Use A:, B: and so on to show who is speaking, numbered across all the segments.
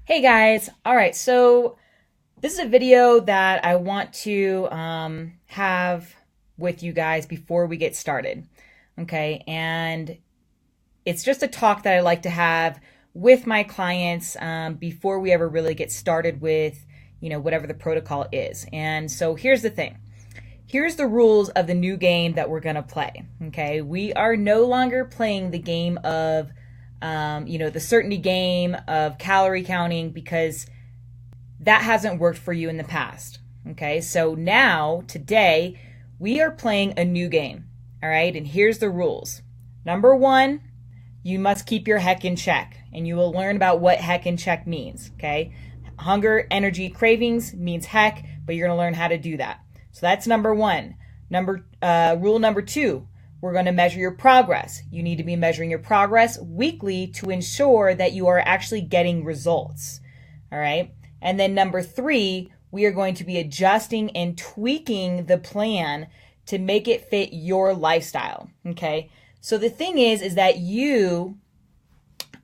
A: Hey guys, all right, so this is a video that I want to have with you guys before we get started. Okay, and it's just a talk that I like to have with my clients before we ever really get started with, whatever the protocol is. And so here's the thing. Here's the rules of the new game that we're going to play. Okay, we are no longer playing the game of the certainty game of calorie counting because that hasn't worked for you in the past. Okay, so now, today, we are playing a new game. All right, and here's the rules. Number one, you must keep your heck in check, and you will learn about what heck in check means. Okay, hunger, energy, cravings means heck, but you're going to learn how to do that. So that's number one. Rule number two, we're going to measure your progress. You need to be measuring your progress weekly to ensure that you are actually getting results. All right. And then number three, we are going to be adjusting and tweaking the plan to make it fit your lifestyle. Okay. So the thing is that you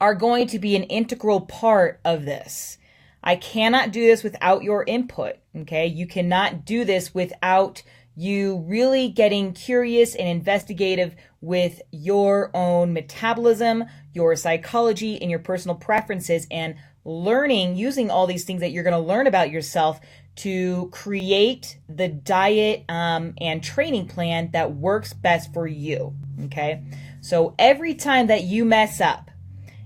A: are going to be an integral part of this. I cannot do this without your input. Okay. You cannot do this without you really getting curious and investigative with your own metabolism, your psychology, and your personal preferences, and learning, using all these things that you're going to learn about yourself to create the diet and training plan that works best for you. Okay. So every time that you mess up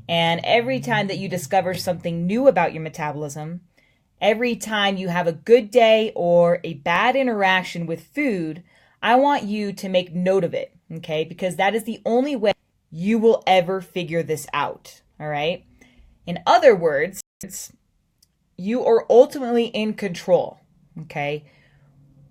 A: and every time that you discover something new about your metabolism, every time you have a good day or a bad interaction with food, I want you to make note of it, okay? Because that is the only way you will ever figure this out, all right? In other words, you are ultimately in control, okay?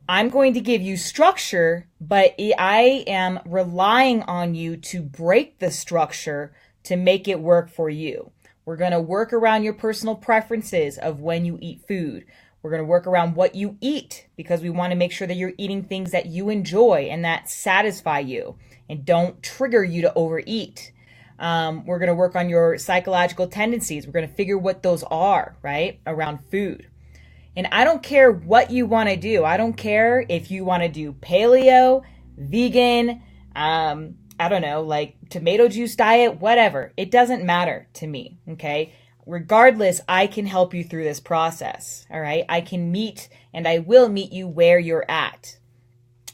A: I'm going to give you structure, but I am relying on you to break the structure to make it work for you. We're going to work around your personal preferences of when you eat food. We're going to work around what you eat because we want to make sure that you're eating things that you enjoy and that satisfy you and don't trigger you to overeat. We're going to work on your psychological tendencies. We're going to figure what those are, right, around food. And I don't care what you want to do. I don't care if you want to do paleo, vegan, I don't know, like tomato juice diet, whatever. It doesn't matter to me, okay? Regardless, I can help you through this process, all right? I can meet and I will meet you where you're at.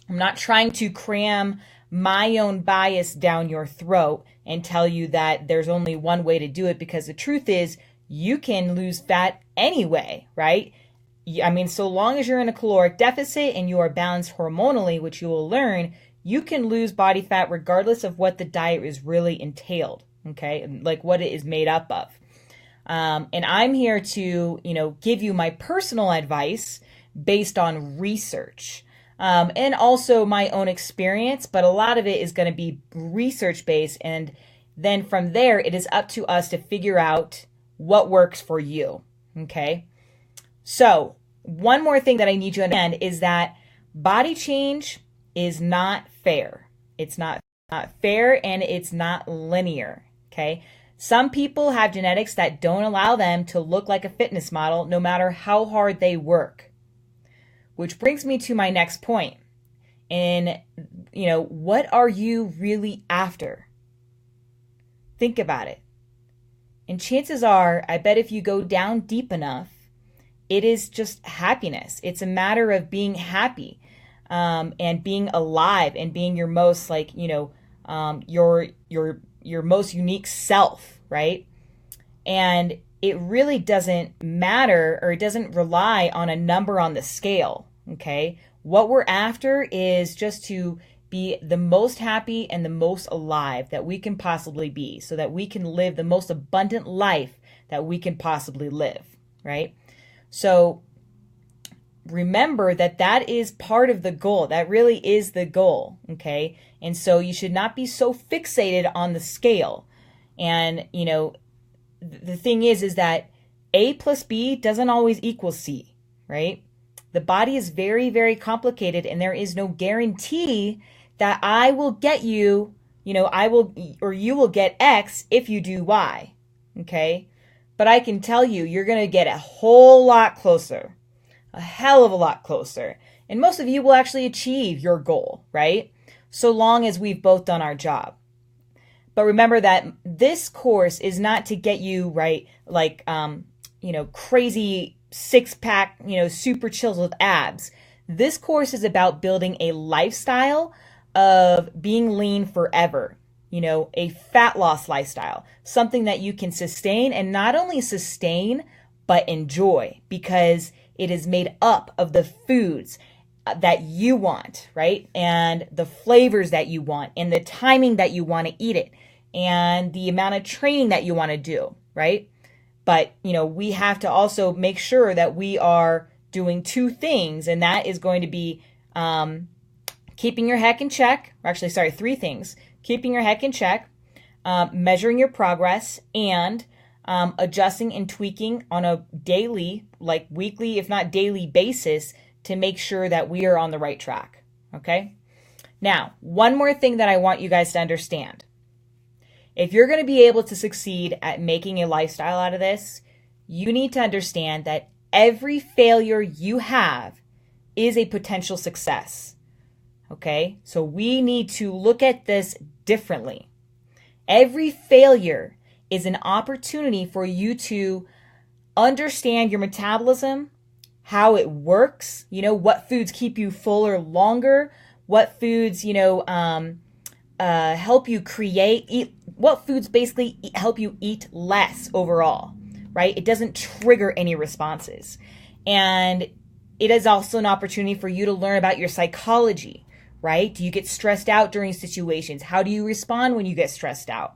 A: I'm not trying to cram my own bias down your throat and tell you that there's only one way to do it, because the truth is you can lose fat anyway, right? I mean, so long as you're in a caloric deficit and you are balanced hormonally, which you will learn, you can lose body fat regardless of what the diet is really entailed, okay? Like what it is made up of. And I'm here to, give you my personal advice based on research and also my own experience, but a lot of it is going to be research based. And then from there, it is up to us to figure out what works for you, okay? So one more thing that I need you to understand is that body change is not fair. It's not fair, and it's not linear, okay? Some people have genetics that don't allow them to look like a fitness model no matter how hard they work. Which brings me to my next point. And, what are you really after? Think about it. And chances are, I bet if you go down deep enough, it is just happiness. It's a matter of being happy. And being alive and being your most your most unique self, right? And it really doesn't matter, or it doesn't rely on a number on the scale, okay? What we're after is just to be the most happy and the most alive that we can possibly be, so that we can live the most abundant life that we can possibly live, right? So remember that is part of the goal. That really is the goal, okay? And so you should not be so fixated on the scale. And, the thing is that A plus B doesn't always equal C, right? The body is very, very complicated, and there is no guarantee that I will get you, you will get X if you do Y, okay? but I can tell you, you're going to get a whole lot closer, a hell of a lot closer. And most of you will actually achieve your goal, right? So long as we've both done our job. But remember that this course is not to get you, right, like, crazy six-pack, super chills with abs. This course is about building a lifestyle of being lean forever, a fat loss lifestyle, something that you can sustain, and not only sustain, but enjoy, because it is made up of the foods that you want, right? And the flavors that you want, and the timing that you want to eat it, and the amount of training that you want to do, right? But, we have to also make sure that we are doing two things, and that is going to be keeping your heck in check. Or actually, sorry, three things. Keeping your heck in check, measuring your progress, and adjusting and tweaking on a daily, like weekly, if not daily basis to make sure that we are on the right track, okay? Now, one more thing that I want you guys to understand. If you're going to be able to succeed at making a lifestyle out of this, you need to understand that every failure you have is a potential success, okay? So we need to look at this differently. Every failure is an opportunity for you to understand your metabolism, how it works, what foods keep you fuller longer, what foods, help you eat, what foods basically help you eat less overall, right? It doesn't trigger any responses. And it is also an opportunity for you to learn about your psychology, right? Do you get stressed out during situations? How do you respond when you get stressed out?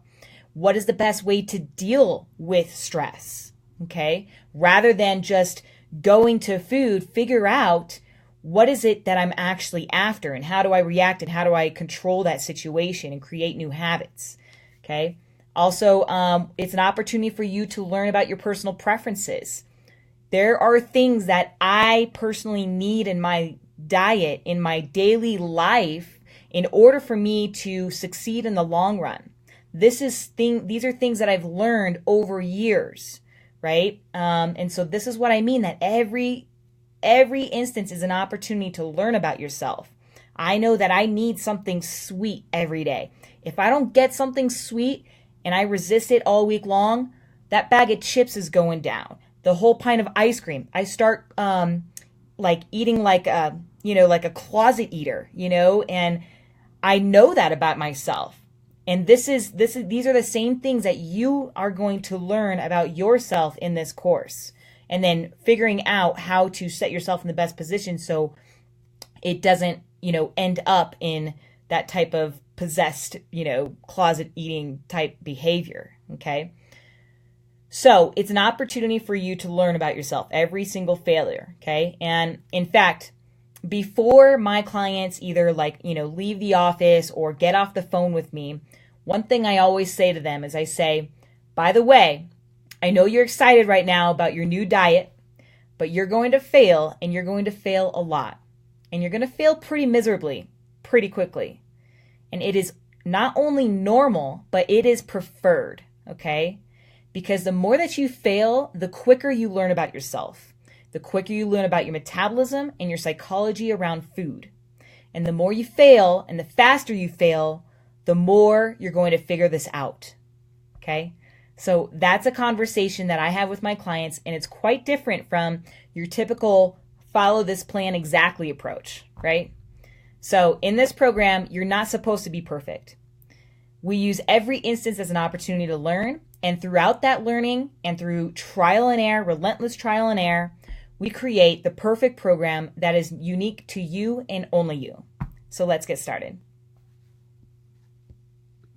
A: What is the best way to deal with stress? Okay? Rather than just going to food, figure out what is it that I'm actually after, and how do I react, and how do I control that situation and create new habits? Okay. Also, it's an opportunity for you to learn about your personal preferences. There are things that I personally need in my diet, in my daily life, in order for me to succeed in the long run. These are things that I've learned over years, right? And so this is what I mean, that every instance is an opportunity to learn about yourself. I know that I need something sweet every day. If I don't get something sweet and I resist it all week long, that bag of chips is going down. The whole pint of ice cream. I start eating like a closet eater, and I know that about myself. And these are the same things that you are going to learn about yourself in this course. And then figuring out how to set yourself in the best position so it doesn't, end up in that type of possessed, closet eating type behavior, okay? So it's an opportunity for you to learn about yourself, every single failure, okay? And in fact, before my clients either leave the office or get off the phone with me, one thing I always say to them is I say, by the way, I know you're excited right now about your new diet, but you're going to fail, and you're going to fail a lot. And you're going to fail pretty miserably, pretty quickly. And it is not only normal, but it is preferred, okay? Because the more that you fail, the quicker you learn about yourself. The quicker you learn about your metabolism and your psychology around food. And the more you fail and the faster you fail, the more you're going to figure this out, okay? So that's a conversation that I have with my clients, and it's quite different from your typical follow this plan exactly approach, right? So in this program, you're not supposed to be perfect. We use every instance as an opportunity to learn, and throughout that learning and through trial and error, relentless trial and error, we create the perfect program that is unique to you and only you. So let's get started.